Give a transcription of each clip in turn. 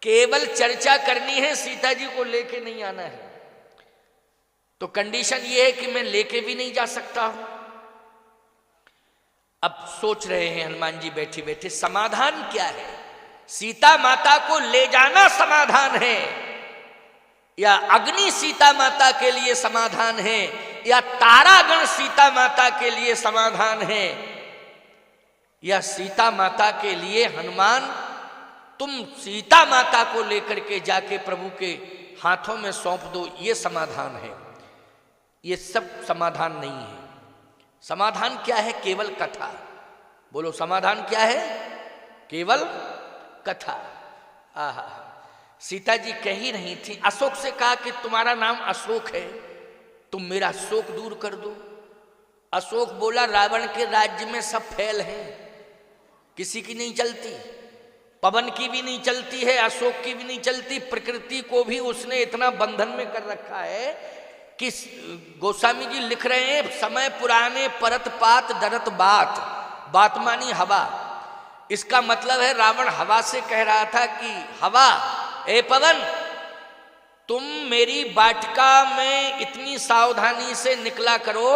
केवल चर्चा करनी है, सीता जी को लेके नहीं आना है। तो कंडीशन ये है कि मैं लेके भी नहीं जा सकता हूं। अब सोच रहे हैं हनुमान जी बैठे बैठे समाधान क्या है। सीता माता को ले जाना समाधान है, या अग्नि सीता माता के लिए समाधान है, या तारागण सीता माता के लिए समाधान है, या सीता माता के लिए हनुमान तुम सीता माता को लेकर के जाके प्रभु के हाथों में सौंप दो, ये समाधान है। ये सब समाधान नहीं है। समाधान क्या है? केवल कथा। बोलो समाधान क्या है? केवल कथा। आहा, सीता जी कह ही रही थी, अशोक से कहा कि तुम्हारा नाम अशोक है, तुम मेरा शोक दूर कर दो। अशोक बोला रावण के राज्य में सब फैल हैं, किसी की नहीं चलती, पवन की भी नहीं चलती है, अशोक की भी नहीं चलती, प्रकृति को भी उसने इतना बंधन में कर रखा है कि गोस्वामी जी लिख रहे हैं, समय पुराने परत पात डरत बात, बात मानी हवा। इसका मतलब है रावण हवा से कह रहा था कि हवा, ए पवन, तुम मेरी वाटिका में इतनी सावधानी से निकला करो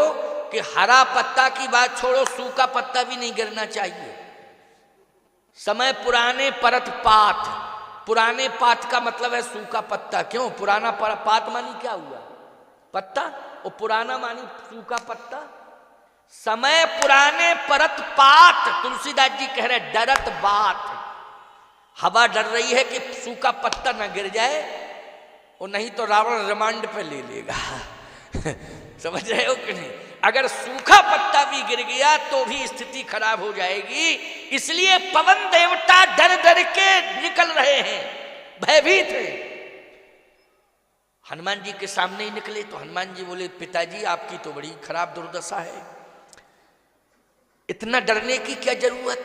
कि हरा पत्ता की बात छोड़ो, सूखा पत्ता भी नहीं गिरना चाहिए। समय पुराने परत पात, पुराने पात का मतलब है सूखा पत्ता। क्यों? पुराना पात मानी क्या हुआ? पत्ता, और पुराना मानी सूखा पत्ता। समय पुराने परत पात, तुलसीदास जी कह रहे डरत बात, हवा डर रही है कि सूखा पत्ता ना गिर जाए, और नहीं तो रावण रिमांड पे ले लेगा। समझ रहे हो कि नहीं? अगर सूखा पत्ता भी गिर गया तो भी स्थिति खराब हो जाएगी। इसलिए पवन देवता डर डर के निकल रहे हैं, भयभीत हैं। हनुमान जी के सामने ही निकले तो हनुमान जी बोले, पिताजी आपकी तो बड़ी खराब दुर्दशा है, इतना डरने की क्या जरूरत?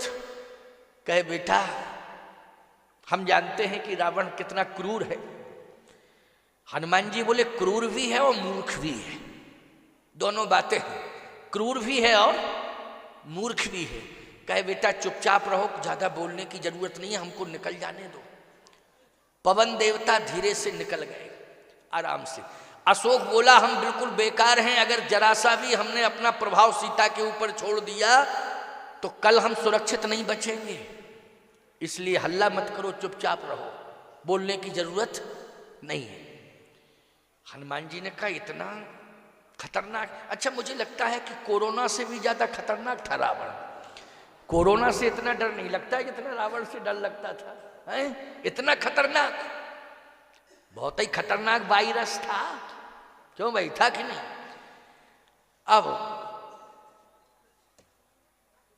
कहे बेटा, हम जानते हैं कि रावण कितना क्रूर है। हनुमान जी बोले क्रूर भी है और मूर्ख भी है, दोनों बातें हैं, क्रूर भी है और मूर्ख भी है। कहे बेटा चुपचाप रहो, ज्यादा बोलने की जरूरत नहीं है, हमको निकल जाने दो। पवन देवता धीरे से निकल गए आराम से। अशोक बोला हम बिल्कुल बेकार हैं, अगर जरा सा भी हमने अपना प्रभाव सीता के ऊपर छोड़ दिया तो कल हम सुरक्षित नहीं बचेंगे, इसलिए हल्ला मत करो, चुपचाप रहो, बोलने की जरूरत नहीं है। हनुमान जी ने कहा इतना खतरनाक? अच्छा, मुझे लगता है कि कोरोना से भी ज्यादा खतरनाक था रावण। कोरोना से इतना डर नहीं लगता है जितना रावण से डर लगता था, है? इतना खतरनाक, बहुत ही खतरनाक वायरस था। क्यों भाई, था कि नहीं? अब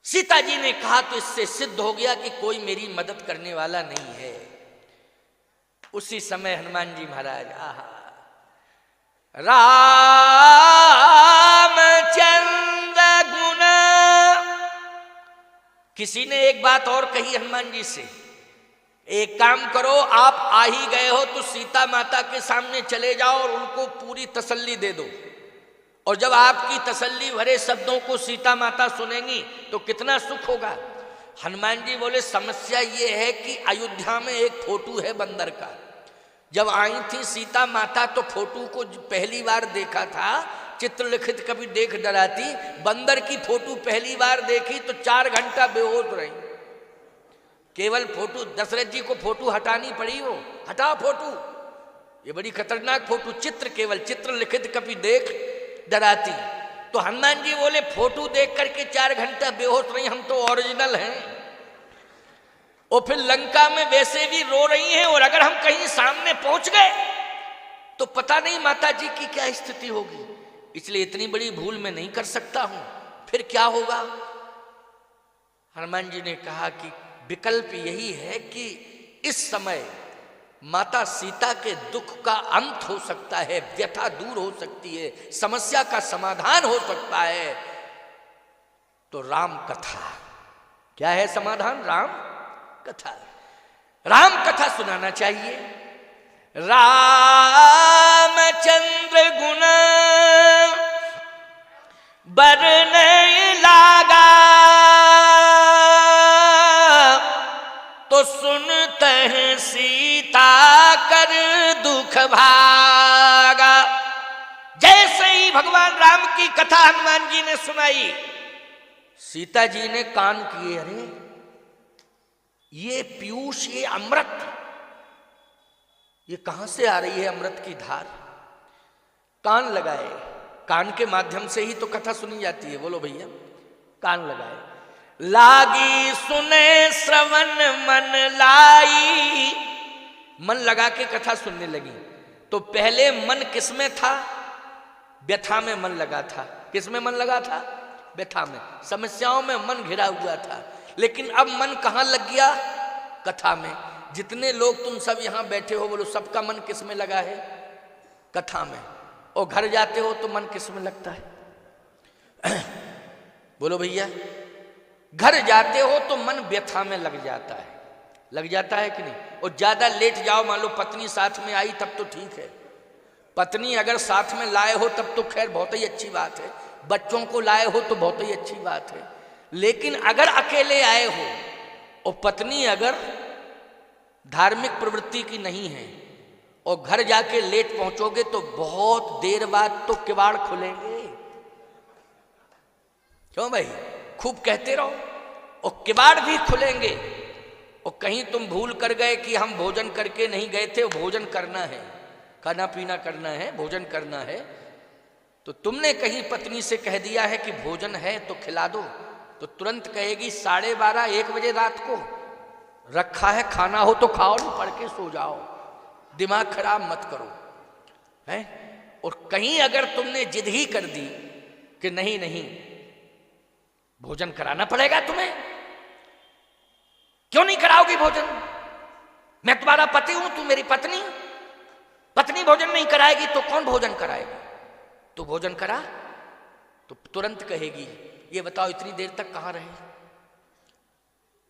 सीता जी ने कहा तो इससे सिद्ध हो गया कि कोई मेरी मदद करने वाला नहीं है। उसी समय हनुमान जी महाराज, आहा, रामचंद्र गुण। किसी ने एक बात और कही हनुमान जी से, एक काम करो, आप आ ही गए हो तो सीता माता के सामने चले जाओ और उनको पूरी तसल्ली दे दो, और जब आपकी तसल्ली भरे शब्दों को सीता माता सुनेंगी तो कितना सुख होगा। हनुमान जी बोले समस्या ये है कि अयोध्या में एक फोटो है बंदर का। जब आई थी सीता माता तो फोटो को पहली बार देखा था, चित्रलिखित कभी देख डराती, बंदर की फोटो पहली बार देखी तो 4 घंटा बेहोश रही। केवल फोटो, दशरथ जी को फोटो हटानी पड़ी, वो हटाओ फोटो, ये बड़ी खतरनाक फोटो, चित्र केवल चित्रलिखित कभी देख डराती। तो हनुमान जी बोले फोटो देख करके 4 घंटा बेहोश रही, हम तो ओरिजिनल हैं। और फिर लंका में वैसे भी रो रही हैं, और अगर हम कहीं सामने पहुंच गए तो पता नहीं माता जी की क्या स्थिति होगी, इसलिए इतनी बड़ी भूल मैं नहीं कर सकता हूं, फिर क्या होगा। हनुमान जी ने कहा कि विकल्प यही है कि इस समय माता सीता के दुख का अंत हो सकता है, व्यथा दूर हो सकती है, समस्या का समाधान हो सकता है। तो राम कथा, क्या है समाधान? राम कथा, राम कथा सुनाना चाहिए। रामचंद्र गुण बरने लागा, तो सुनते हैं सीता कर दुख भागा। जैसे ही भगवान राम की कथा हनुमान जी ने सुनाई, सीता जी ने कान किए, अरे ये पीयूष, ये अमृत, ये कहां से आ रही है अमृत की धार। कान लगाए, कान के माध्यम से ही तो कथा सुनी जाती है, बोलो भैया। कान लगाए, लागी सुने श्रवण मन लाई, मन लगा के कथा सुनने लगी। तो पहले मन किसमें था? व्यथा में मन लगा था। किसमें मन लगा था? व्यथा में, समस्याओं में मन घिरा हुआ था। लेकिन अब मन कहां लग गया? कथा में। जितने लोग तुम सब यहां बैठे हो, बोलो सबका मन किस में लगा है? कथा में। और घर जाते हो तो मन किस में लगता है? बोलो भैया, घर जाते हो तो मन व्यथा में लग जाता है। लग जाता है कि नहीं? और ज्यादा लेट जाओ, मान लो पत्नी साथ में आई तब तो ठीक है। पत्नी अगर साथ में लाए हो तब तो खैर बहुत ही अच्छी बात है, बच्चों को लाए हो तो बहुत ही अच्छी बात है। लेकिन अगर अकेले आए हो और पत्नी अगर धार्मिक प्रवृत्ति की नहीं है और घर जाके लेट पहुंचोगे तो बहुत देर बाद तो किवाड़ खुलेंगे। क्यों भाई? खूब कहते रहो और किवाड़ भी खुलेंगे। और कहीं तुम भूल कर गए कि हम भोजन करके नहीं गए थे, भोजन करना है, खाना पीना करना है, भोजन करना है, तो तुमने कहीं पत्नी से कह दिया है कि भोजन है तो खिला दो, तो तुरंत कहेगी 12:30 1 बजे रात को रखा है, खाना हो तो खाओ, नहीं पढ़ के सो जाओ, दिमाग खराब मत करो, है? और कहीं अगर तुमने जिद ही कर दी कि नहीं नहीं भोजन कराना पड़ेगा तुम्हें, क्यों नहीं कराओगी भोजन? मैं तुम्हारा पति हूं, तू मेरी पत्नी। पत्नी भोजन नहीं कराएगी तो कौन भोजन कराएगा? तो भोजन करा तो तुरंत कहेगी, ये बताओ इतनी देर तक कहां रहे?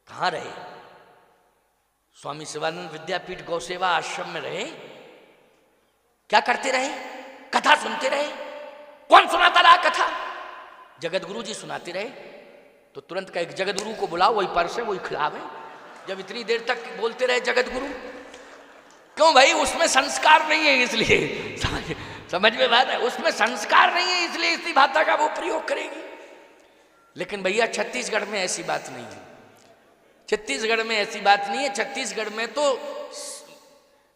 कहां रहे? स्वामी शिवानंद विद्यापीठ गौसेवा आश्रम में रहे? क्या करते रहे? कथा सुनते रहे। कौन सुनाता रहा कथा? जगत गुरु जी सुनाते रहे। तो तुरंत कहे जगत गुरु को बुलाओ, वही परसे वही खिलावे। जब इतनी देर तक बोलते रहे जगत गुरु, क्यों भाई? उसमें संस्कार नहीं है, इसलिए समझ में बात है, उसमें संस्कार नहीं है, इसलिए इसी भाषा का वो प्रयोग करेगी। लेकिन भैया छत्तीसगढ़ में ऐसी बात नहीं है। छत्तीसगढ़ में ऐसी बात नहीं है। छत्तीसगढ़ में तो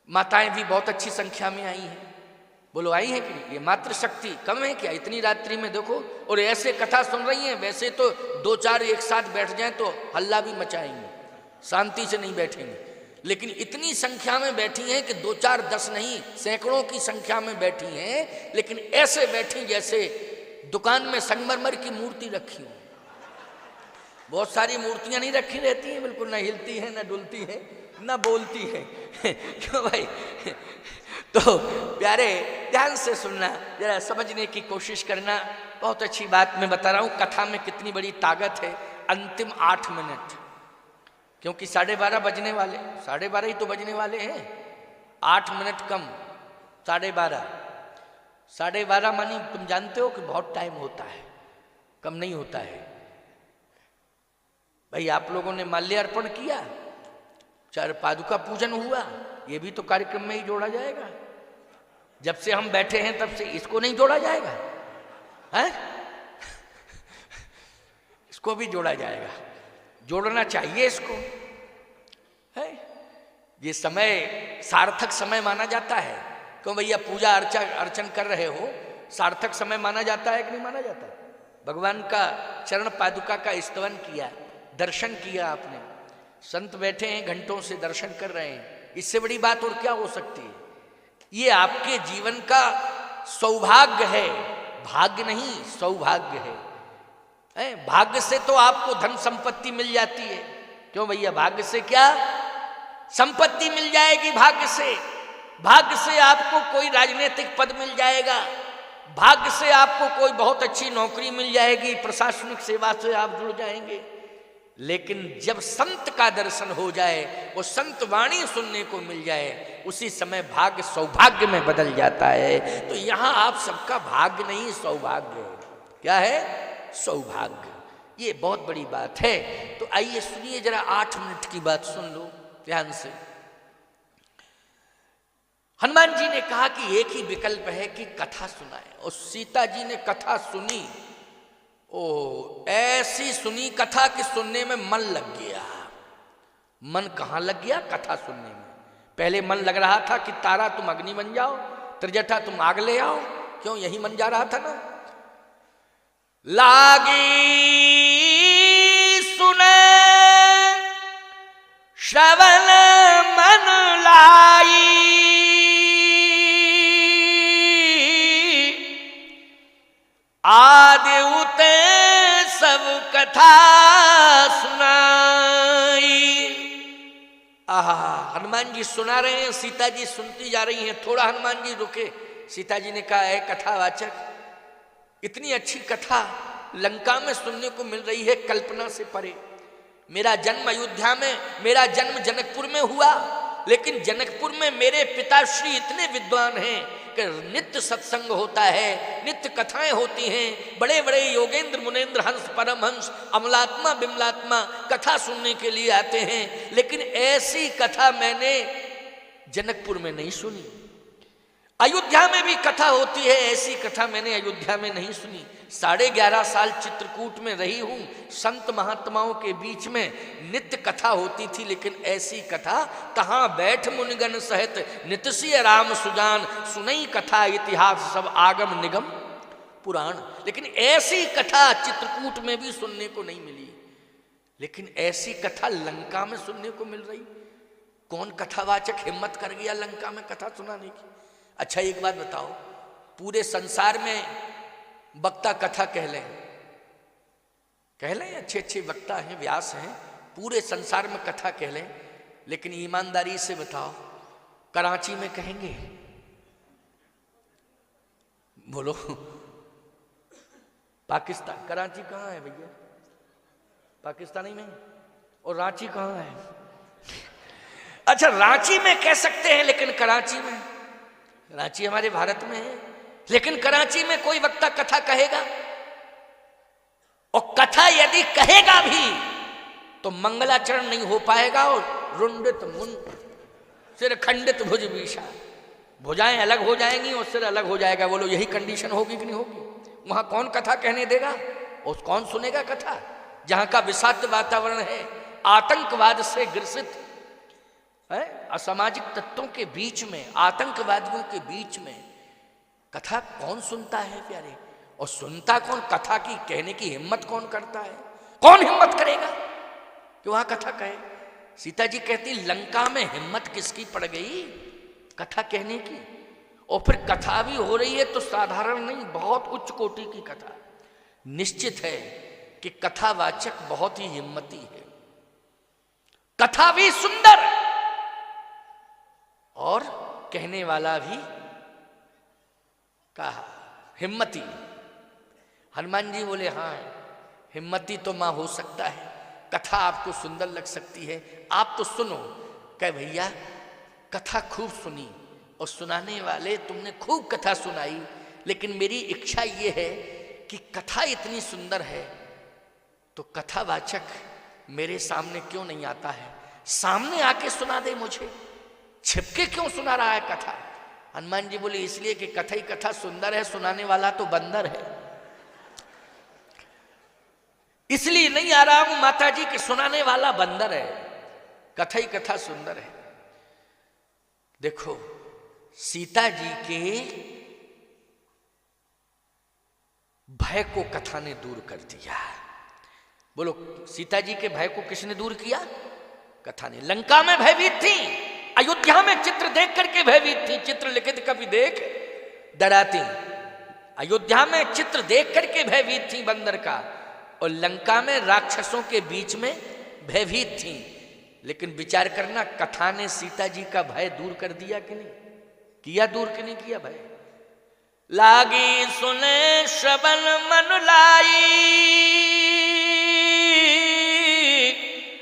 माताएं भी बहुत अच्छी संख्या में आई हैं। बोलो आई है कि नहीं? ये मातृशक्ति कम है क्या इतनी रात्रि में? देखो, और ऐसे कथा सुन रही हैं। वैसे तो 2-4 एक साथ बैठ जाएं तो हल्ला भी मचाएंगे, शांति से नहीं बैठेंगे। लेकिन इतनी संख्या में बैठी हैं कि 2-4 10 नहीं, सैकड़ों की संख्या में बैठी हैं। लेकिन ऐसे बैठी जैसे दुकान में संगमरमर की मूर्ति रखी हो। बहुत सारी मूर्तियां नहीं रखी रहती हैं, बिल्कुल न हिलती हैं, न डुलती हैं, न बोलती हैं। क्यों भाई? तो प्यारे, ध्यान से सुनना, जरा समझने की कोशिश करना। बहुत अच्छी बात मैं बता रहा हूं, कथा में कितनी बड़ी ताकत है। अंतिम 8 मिनट, क्योंकि 12:30 बजने वाले, 12:30 ही तो बजने वाले हैं। 8 मिनट कम, 12:30। 12:30 मानी तुम जानते हो कि बहुत टाइम होता है, कम नहीं होता है। भाई आप लोगों ने माल्यार्पण किया, 4 पादुका पूजन हुआ, ये भी तो कार्यक्रम में ही जोड़ा जाएगा। जब से हम बैठे हैं तब से इसको नहीं जोड़ा जाएगा, है? इसको भी जोड़ा जाएगा, जोड़ना चाहिए इसको, है? ये समय सार्थक समय माना जाता है। क्यों भैया? पूजा अर्चन कर रहे हो, सार्थक समय माना जाता है कि नहीं माना जाता? भगवान का चरण पादुका का स्तवन किया, दर्शन किया आपने, संत बैठे हैं घंटों से दर्शन कर रहे हैं, इससे बड़ी बात और क्या हो सकती है? ये आपके जीवन का सौभाग्य है, भाग्य नहीं, सौभाग्य है। भाग्य से तो आपको धन संपत्ति मिल जाती है। क्यों भैया? भाग्य से क्या संपत्ति मिल जाएगी? भाग्य से आपको कोई राजनीतिक पद मिल जाएगा, भाग्य से आपको कोई बहुत अच्छी नौकरी मिल जाएगी, प्रशासनिक सेवा से आप जुड़ जाएंगे। लेकिन जब संत का दर्शन हो जाए, वो संत वाणी सुनने को मिल जाए, उसी समय भाग्य सौभाग्य में बदल जाता है। तो यहां आप सबका भाग्य नहीं, सौभाग्य है। क्या है? सौभाग्य। ये बहुत बड़ी बात है। तो आइए सुनिए जरा, 8 मिनट की बात सुन लो ध्यान से। हनुमान जी ने कहा कि एक ही विकल्प है कि कथा सुनाए, और सीता जी ने कथा सुनी। ओ ऐसी सुनी कथा कि सुनने में मन लग गया। मन कहाँ लग गया? कथा सुनने में। पहले मन लग रहा था कि तारा तुम अग्नि बन जाओ, त्रिजटा तुम आग ले आओ, क्यों यही मन जा रहा था ना। लागी सुने श्रवण मन लाई, आदि उते सब कथा सुनाई। आहा, हनुमान जी सुना रहे हैं, सीता जी सुनती जा रही हैं। थोड़ा हनुमान जी रुके। सीता जी ने कहा, है कथावाचक, इतनी अच्छी कथा लंका में सुनने को मिल रही है, कल्पना से परे। मेरा जन्म अयोध्या में, मेरा जन्म जनकपुर में हुआ, लेकिन जनकपुर में मेरे पिताश्री इतने विद्वान हैं कि नित्य सत्संग होता है, नित्य कथाएं होती हैं। बड़े बड़े योगेंद्र मुनेंद्र हंस परमहंस अमलात्मा बिमलात्मा कथा सुनने के लिए आते हैं, लेकिन ऐसी कथा मैंने जनकपुर में नहीं सुनी। अयोध्या में भी कथा होती है, ऐसी कथा मैंने अयोध्या में नहीं सुनी। 11.5 साल चित्रकूट में रही हूं, संत महात्माओं के बीच में नित्य कथा होती थी, लेकिन ऐसी कथा कहाँ बैठ मुनिगण सहित नितसिय राम सुजान, सुनई कथा इतिहास सब आगम निगम पुराण। लेकिन ऐसी कथा चित्रकूट में भी सुनने को नहीं मिली, लेकिन ऐसी कथा लंका में सुनने को मिल रही। कौन कथावाचक हिम्मत कर गया लंका में कथा सुनाने की? अच्छा एक बात बताओ, पूरे संसार में वक्ता कथा कह लें, अच्छे अच्छे वक्ता हैं, व्यास हैं, पूरे संसार में कथा कह लें, लेकिन ईमानदारी से बताओ कराची में कहेंगे? बोलो। पाकिस्तान, कराची कहाँ है भैया? पाकिस्तानी में। और रांची कहाँ है? अच्छा रांची में कह सकते हैं, लेकिन कराची में, रांची हमारे भारत में है, लेकिन कराची में कोई वक्ता कथा कहेगा? और कथा यदि कहेगा भी तो मंगलाचरण नहीं हो पाएगा, और रुंडित मुन सिर खंडित भुज विषा, भुजाएं अलग हो जाएंगी और सिर अलग हो जाएगा। बोलो यही कंडीशन होगी कि नहीं होगी? वहां कौन कथा कहने देगा और कौन सुनेगा कथा? जहां का विषाक्त वातावरण है, आतंकवाद से ग्रसित है, असामाजिक तत्वों के बीच में, आतंकवादियों के बीच में कथा कौन सुनता है प्यारे? और सुनता कौन? कथा की कहने की हिम्मत कौन करता है? कौन हिम्मत करेगा कि वहां कथा कहे? सीता जी कहती लंका में हिम्मत किसकी पड़ गई कथा कहने की? और फिर कथा भी हो रही है तो साधारण नहीं, बहुत उच्च कोटि की कथा। निश्चित है कि कथावाचक बहुत ही हिम्मती है, कथा भी सुंदर और कहने वाला भी कहा हिम्मती। हनुमान जी बोले हाँ हिम्मती तो मां हो सकता है, कथा आपको सुंदर लग सकती है, आप तो सुनो। कह भैया कथा खूब सुनी और सुनाने वाले तुमने खूब कथा सुनाई, लेकिन मेरी इच्छा ये है कि कथा इतनी सुंदर है तो कथावाचक मेरे सामने क्यों नहीं आता है, सामने आके सुना दे मुझे, छिपके क्यों सुना रहा है कथा? हनुमान जी बोले इसलिए कि कथा ही कथा सुंदर है, सुनाने वाला तो बंदर है, इसलिए नहीं आ रहा हूं माता जी कि सुनाने वाला बंदर है, कथा ही कथा सुंदर है। देखो सीता जी के भय को कथा ने दूर कर दिया। बोलो सीता जी के भय को किसने दूर किया? कथा ने। लंका में भयभीत थी, अयोध्या में चित्र देख करके भयभीत थी, चित्र लिखित कभी देख डराती। अयोध्या में चित्र देख करके भयभीत थी बंदर का, और लंका में राक्षसों के बीच में भयभीत थी। लेकिन विचार करना कथा ने सीता जी का भय दूर कर दिया कि नहीं किया? दूर कि नहीं किया भय? लागी सुने श्रवण मन लाई,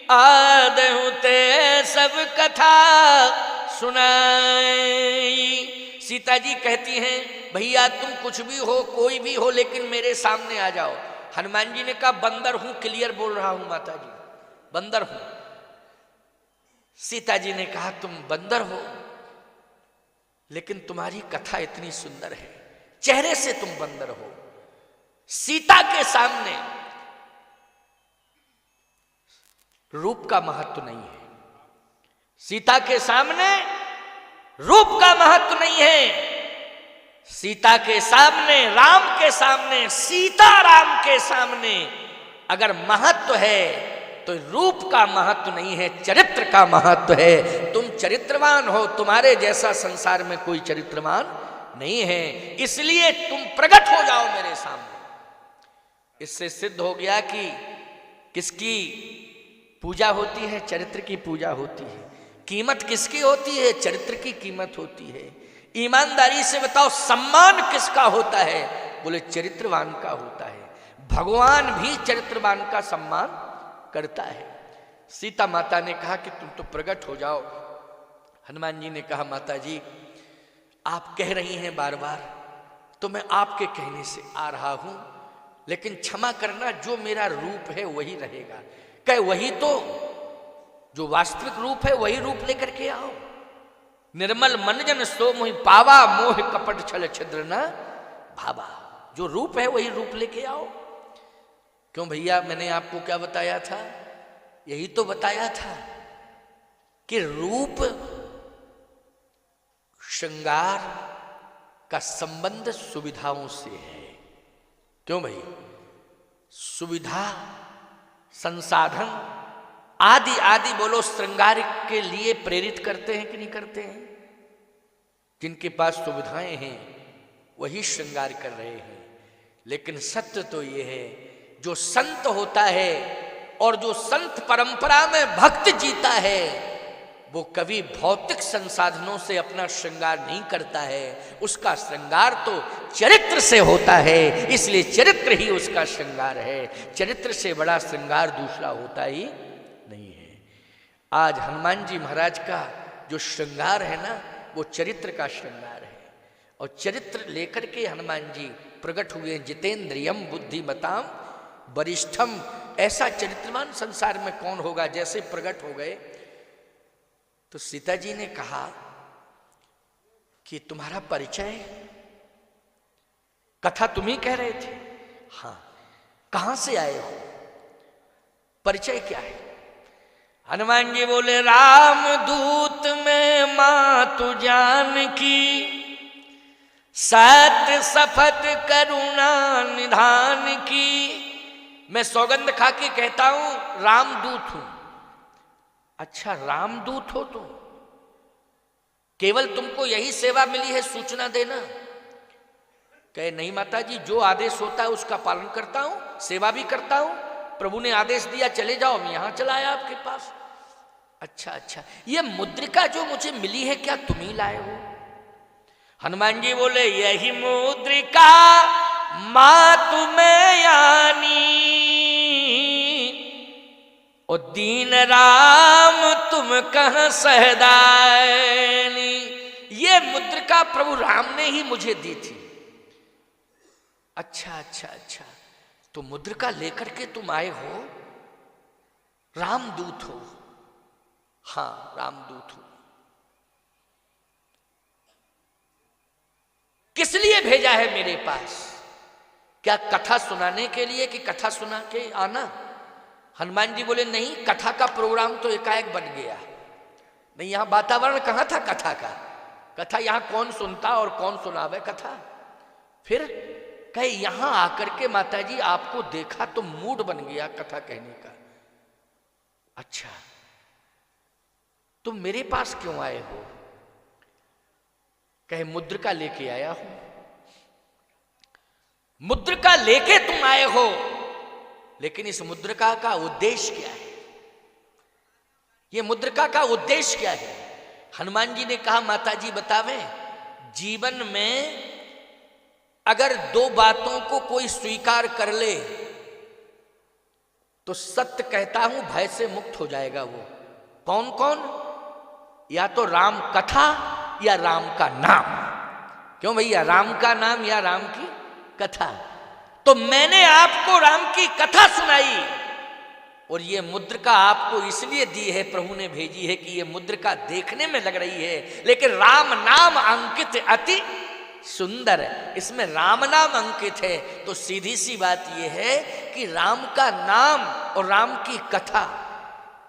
आदहुते सब कथा सुनाई। सीता जी कहती हैं भैया तुम कुछ भी हो, कोई भी हो, लेकिन मेरे सामने आ जाओ। हनुमान जी ने कहा बंदर हूं, क्लियर बोल रहा हूं माता जी, बंदर हूं। सीता जी ने कहा तुम बंदर हो, लेकिन तुम्हारी कथा इतनी सुंदर है, चेहरे से तुम बंदर हो। सीता के सामने रूप का महत्व नहीं है, सीता के सामने रूप का महत्व नहीं है। सीता के सामने, राम के सामने, सीता राम के सामने अगर महत्व है तो रूप का महत्व नहीं है, चरित्र का महत्व है। तुम चरित्रवान हो, तुम्हारे जैसा संसार में कोई चरित्रवान नहीं है, इसलिए तुम प्रकट हो जाओ मेरे सामने। इससे सिद्ध हो गया कि किसकी पूजा होती है? चरित्र की पूजा होती है। कीमत किसकी होती है? चरित्र की कीमत होती है। ईमानदारी से बताओ सम्मान किसका होता है? बोले चरित्रवान का होता है। भगवान भी चरित्रवान का सम्मान करता है। सीता माता ने कहा कि तुम तो प्रकट हो जाओ। हनुमान जी ने कहा माता जी आप कह रही हैं बार बार, तो मैं आपके कहने से आ रहा हूं, लेकिन क्षमा करना जो मेरा रूप है वही रहेगा। कहे वही तो, जो वास्तविक रूप है वही रूप लेकर के आओ। निर्मल मन जन सो मोहि पावा, मोह कपट छल छिद्र न भावा। जो रूप है वही रूप लेके आओ। क्यों भैया, मैंने आपको क्या बताया था? यही तो बताया था कि रूप श्रृंगार का संबंध सुविधाओं से है। क्यों भाई? सुविधा, संसाधन आदि आदि बोलो श्रृंगार के लिए प्रेरित करते हैं कि नहीं करते हैं? जिनके पास सुविधाएं हैं वही श्रृंगार कर रहे हैं। लेकिन सत्य तो ये है, जो संत होता है और जो संत परंपरा में भक्त जीता है वो कभी भौतिक संसाधनों से अपना श्रृंगार नहीं करता है। उसका श्रृंगार तो चरित्र से होता है, इसलिए चरित्र ही उसका श्रृंगार है। चरित्र से बड़ा श्रृंगार दूसरा होता ही नहीं है। आज हनुमान जी महाराज का जो श्रृंगार है ना, वो चरित्र का श्रृंगार है। और चरित्र लेकर के हनुमान जी प्रकट हुए। जितेंद्रियम बुद्धिमताम वरिष्ठम। ऐसा चरित्रवान संसार में कौन होगा? जैसे प्रकट हो गए तो सीता जी ने कहा कि तुम्हारा परिचय, कथा तुम ही कह रहे थे। हाँ, कहां से आए हो? परिचय क्या है? हनुमान जी बोले राम दूत में मातु जानकी, सत्य शपथ करुणा निधान की। मैं सौगंध खा के कहता हूं रामदूत हूं। अच्छा, रामदूत हो तुम? केवल तुमको यही सेवा मिली है, सूचना देना? कहे नहीं माता जी, जो आदेश होता है उसका पालन करता हूं, सेवा भी करता हूं। प्रभु ने आदेश दिया चले जाओ, मैं यहां चला आया आपके पास। अच्छा अच्छा, ये मुद्रिका जो मुझे मिली है क्या तुम ही लाए हो? हनुमान जी बोले यही मुद्रिका मातु में यानी, और दीन राम तुम कहां सहदायनी। ये मुद्रिका प्रभु राम ने ही मुझे दी थी। अच्छा अच्छा अच्छा, तो मुद्रिका लेकर के तुम आए हो, रामदूत हो? हाँ, रामदूत हो। किस लिए भेजा है मेरे पास? क्या कथा सुनाने के लिए कि कथा सुना के आना? हनुमान जी बोले नहीं, कथा का प्रोग्राम तो एकाएक बन गया। नहीं, यहां वातावरण कहां था कथा का? कथा यहां कौन सुनता और कौन सुनावे कथा? फिर कहे यहां आकर के माता जी आपको देखा तो मूड बन गया कथा कहने का। अच्छा, तुम मेरे पास क्यों आए हो? कहे मुद्रिका लेके आया हूं। मुद्रिका लेके तुम आए हो, लेकिन इस मुद्रिका का उद्देश्य क्या है? यह मुद्रिका का उद्देश्य क्या है? हनुमान जी ने कहा माता जी बतावें, जीवन में अगर दो बातों को कोई स्वीकार कर ले तो सत्य कहता हूं भय से मुक्त हो जाएगा। वो कौन कौन? या तो राम कथा या राम का नाम। क्यों भैया? राम का नाम या राम की कथा। तो मैंने आपको राम की कथा सुनाई, और ये मुद्रिका आपको इसलिए दी है, प्रभु ने भेजी है कि ये मुद्रिका देखने में लग रही है, लेकिन राम नाम अंकित अति सुंदर है, इसमें राम नाम अंकित है। तो सीधी सी बात यह है कि राम का नाम और राम की कथा,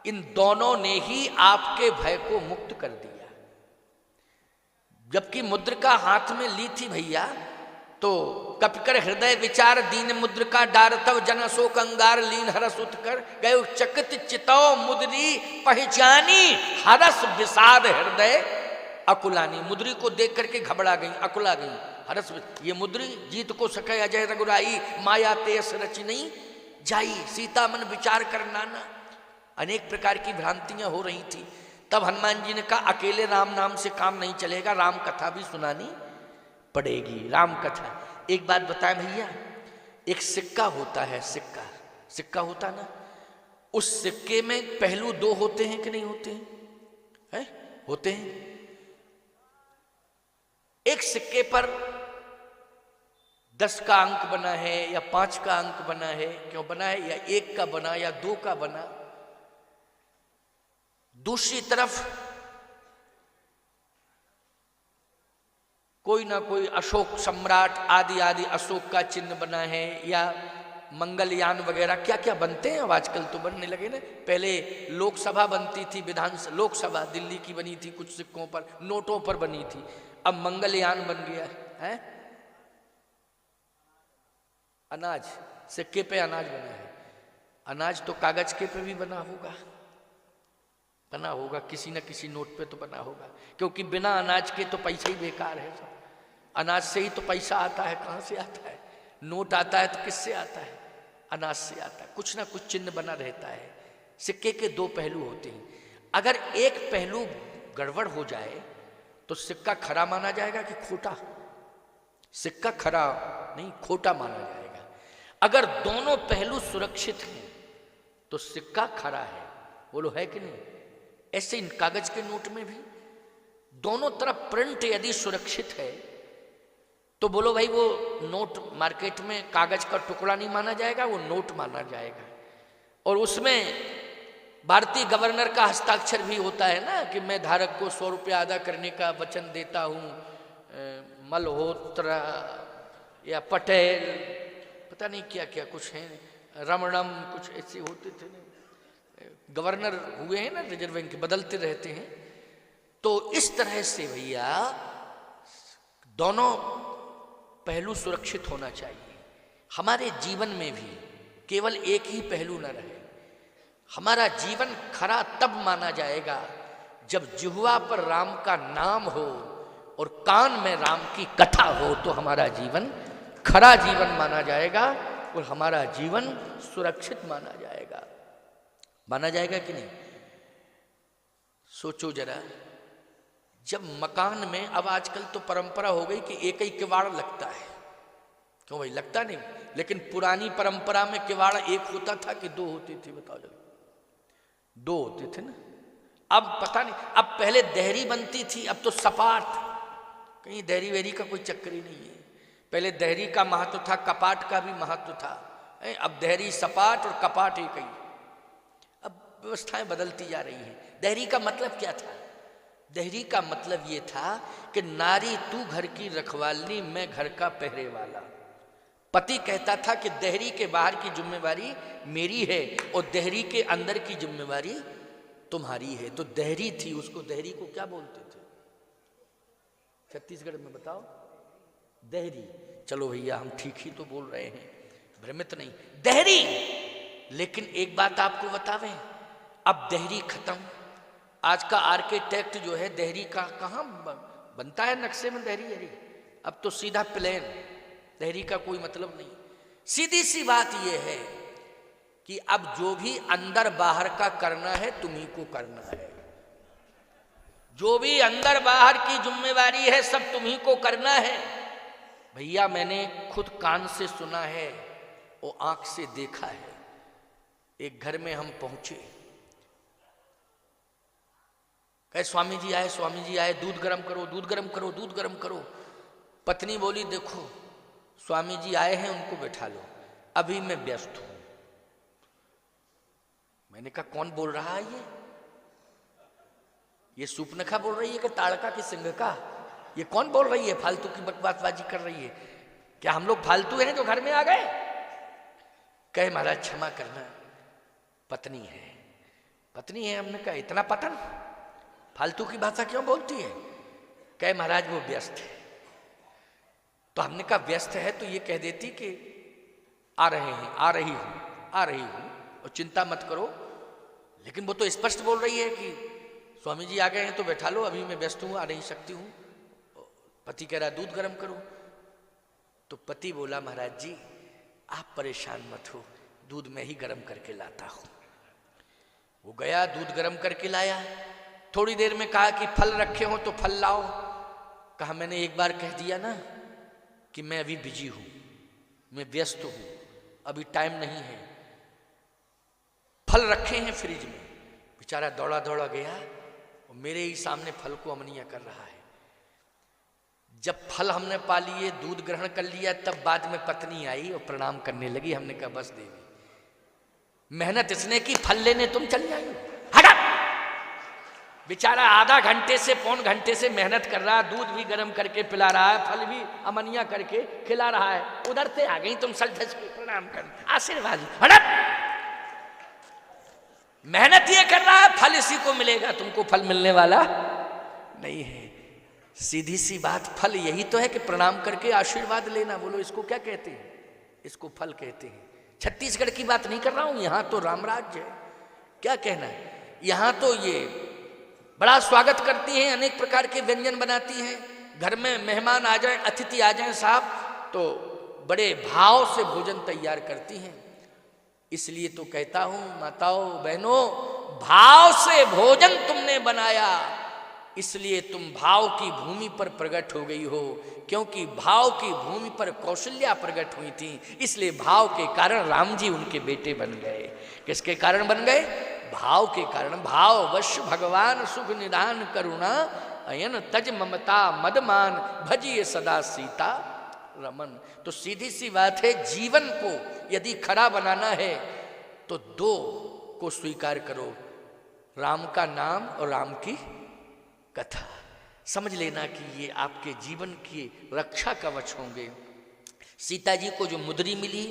इन दोनों ने ही आपके भय को मुक्त कर दिया। जबकि मुद्रिका हाथ में ली थी भैया, तो कपिकर हृदय विचार दीन मुद्रिका डार तव जन शोक अंगार लीन हरस उत्कर गयो चकित चितौ मुद्री पहचानी हरस विषाद हृदय अकुलानी। मुद्री को देख करके घबरा गई, अकुला गई, हरस। ये मुद्री जीत को सके अजय रघुराई, माया तेस रच नहीं जाई, सीता मन विचार कर नाना। अनेक प्रकार की भ्रांतियां हो रही थी। तब हनुमान जी ने कहा अकेले राम नाम से काम नहीं चलेगा, राम कथा भी सुनानी पड़ेगी। राम कथा, एक बात बताएं भैया, एक सिक्का होता है, सिक्का, सिक्का होता ना, उस सिक्के में पहलू दो होते हैं कि नहीं होते हैं? है? होते हैं। एक सिक्के पर 10 का अंक बना है या 5 का अंक बना है, क्यों बना है? या 1 का बना या 2 का बना। दूसरी तरफ कोई ना कोई अशोक सम्राट आदि आदि अशोक का चिन्ह बना है, या मंगलयान वगैरह क्या क्या बनते हैं, अब आजकल तो बनने लगे ना। पहले लोकसभा बनती थी, विधानसभा, लोकसभा दिल्ली की बनी थी, कुछ सिक्कों पर, नोटों पर बनी थी। अब मंगलयान बन गया है। अनाज, सिक्के पे अनाज बना है। अनाज तो कागज के पे भी बना होगा, बना होगा, किसी न किसी नोट पे तो बना होगा, क्योंकि बिना अनाज के तो पैसा ही बेकार है सब। अनाज से ही तो पैसा आता है, कहाँ से आता है? नोट आता है तो किससे आता है? अनाज से आता है। कुछ ना कुछ चिन्ह बना रहता है। सिक्के के 2 पहलू होते हैं। अगर एक पहलू गड़बड़ हो जाए तो सिक्का खरा माना जाएगा कि खोटा? सिक्का खरा नहीं, खोटा माना जाएगा। अगर दोनों पहलू सुरक्षित हैं तो सिक्का खरा है, बोलो है कि नहीं? ऐसे इन कागज के नोट में भी दोनों तरफ प्रिंट यदि सुरक्षित है तो बोलो भाई वो नोट मार्केट में कागज का टुकड़ा नहीं माना जाएगा, वो नोट माना जाएगा। और उसमें भारतीय गवर्नर का हस्ताक्षर भी होता है ना, कि मैं धारक को 100 रुपया अदा करने का वचन देता हूँ, मल्होत्रा या पटेल, पता नहीं क्या क्या कुछ है, रमणम, कुछ ऐसे होते थे ना। गवर्नर हुए हैं ना रिजर्व बैंक के, बदलते रहते हैं। तो इस तरह से भैया दोनों पहलू सुरक्षित होना चाहिए। हमारे जीवन में भी केवल एक ही पहलू न रहे। हमारा जीवन खरा तब माना जाएगा जब जिह्वा पर राम का नाम हो और कान में राम की कथा हो, तो हमारा जीवन खरा जीवन माना जाएगा और हमारा जीवन सुरक्षित माना जाएगा। माना जाएगा कि नहीं? सोचो जरा, जब मकान में, अब आजकल तो परंपरा हो गई कि एक ही किवाड़ लगता है, क्यों भाई? लगता नहीं, लेकिन पुरानी परंपरा में किवाड़ एक होता था कि 2 होते थे? बताओ जरा। 2 होते थे ना। अब पता नहीं, अब पहले देहरी बनती थी, अब तो सपाट, कहीं देहरी वेहरी का कोई चक्कर ही नहीं है। पहले देहरी का महत्व था, कपाट का भी महत्व था, अब देहरी सपाट और कपाट एक ही। अब व्यवस्थाएं बदलती जा रही हैं। देहरी का मतलब क्या था? देहरी का मतलब ये था कि नारी तू घर की रखवाली, मैं घर का पहरे वाला। पति कहता था कि देहरी के बाहर की जिम्मेवारी मेरी है और देहरी के अंदर की जिम्मेवारी तुम्हारी है। तो देहरी थी, उसको देहरी को क्या बोलते थे छत्तीसगढ़ में? बताओ। देहरी। चलो भैया हम ठीक ही तो बोल रहे हैं, भ्रमित नहीं, देहरी। लेकिन एक बात आपको बतावें, अब देहरी खत्म। आज का आर्किटेक्ट जो है देहरी का कहाँ बनता है नक्शे में देहरी? अब तो सीधा प्लेन, देहरी का कोई मतलब नहीं। सीधी सी बात यह है कि अब जो भी अंदर बाहर का करना है तुम्ही को करना है। जो भी अंदर बाहर की जिम्मेवारी है सब तुम्ही को करना है। भैया मैंने खुद कान से सुना है और आंख से देखा है। एक घर में हम पहुंचे, कहे स्वामी जी आए, स्वामी जी आए, दूध गर्म करो, दूध गर्म करो, दूध गर्म करो। पत्नी बोली देखो स्वामी जी आए हैं, उनको बैठा लो, अभी मैं व्यस्त हूं। मैंने कहा कौन बोल रहा है ये सूपनखा बोल रही है कि ताड़का की सिंह का? ये कौन बोल रही है, फालतू की बकवासबाजी कर रही है? क्या हम लोग फालतू हैं जो घर में आ गए? कहे महाराज क्षमा करना, पत्नी है। पत्नी है? हमने कहा इतना पतन, फालतू की भाषा क्यों बोलती है? कहे महाराज वो व्यस्त है। तो हमने कहा व्यस्त है तो ये कह देती कि आ रहे हैं, आ रही हूं और चिंता मत करो। लेकिन वो तो स्पष्ट बोल रही है कि स्वामी जी आ गए हैं तो बैठा लो, अभी मैं व्यस्त हूं, आ नहीं सकती हूं। पति कह रहा दूध गर्म करो। तो पति बोला महाराज जी आप परेशान मत हो, दूध मैं ही गर्म करके लाता हूं। वो गया, दूध गर्म करके लाया। थोड़ी देर में कहा कि फल रखे हो तो फल लाओ। कहा मैंने एक बार कह दिया ना कि मैं अभी बिजी हूं, मैं व्यस्त हूं, अभी टाइम नहीं है। फल रखे हैं फ्रिज में। बेचारा दौड़ा दौड़ा गया और मेरे ही सामने फल को अमनिया कर रहा है। जब फल हमने पा लिए, दूध ग्रहण कर लिया, तब बाद में पत्नी आई और प्रणाम करने लगी। हमने कहा बस देवी, मेहनत इसने की, फल लेने तुम चल जाई। हटा! बेचारा आधा घंटे से पौन घंटे से मेहनत कर रहा, दूध भी गर्म करके पिला रहा है, फल भी अमनिया करके खिला रहा है। उधर से आ गई तुम सज धज के प्रणाम कर, आशीर्वाद। हटा! मेहनत ये कर रहा है, फल इसी को मिलेगा, तुमको फल मिलने वाला नहीं है। सीधी सी बात, फल यही तो है कि प्रणाम करके आशीर्वाद लेना। बोलो इसको क्या कहते हैं? इसको फल कहते हैं। छत्तीसगढ़ की बात नहीं कर रहा हूं, यहां तो रामराज्य है, क्या कहना है। यहां तो ये बड़ा स्वागत करती हैं, अनेक प्रकार के व्यंजन बनाती हैं। घर में मेहमान आ जाए, अतिथि आ जाए साहब, तो बड़े भाव से भोजन तैयार करती हैं। इसलिए तो कहता हूं माताओं बहनों, भाव से भोजन तुमने बनाया, इसलिए तुम भाव की भूमि पर प्रकट हो गई हो। क्योंकि भाव की भूमि पर कौशल्या प्रकट हुई थी, इसलिए भाव के कारण राम जी उनके बेटे बन गए। किसके कारण बन गए? भाव के कारण। भाव वश भगवान सुख निधान करुणा, अयन तज ममता मदमान, भजिए सदा सीता रमन। तो सीधी सी बात है, जीवन को यदि खड़ा बनाना है तो दो को स्वीकार करो, राम का नाम और राम की कथा। समझ लेना कि ये आपके जीवन की रक्षा कवच होंगे। सीता जी को जो मुद्री मिली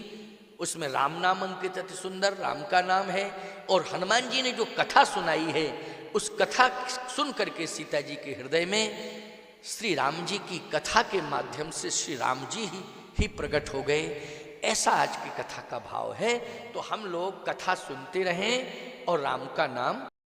उसमें राम नाम अंकित, अति सुंदर राम का नाम है। और हनुमान जी ने जो कथा सुनाई है, उस कथा सुन करके सीता जी के हृदय में श्री राम जी की कथा के माध्यम से श्री राम जी ही प्रकट हो गए। ऐसा आज की कथा का भाव है। तो हम लोग कथा सुनते रहें और राम का नाम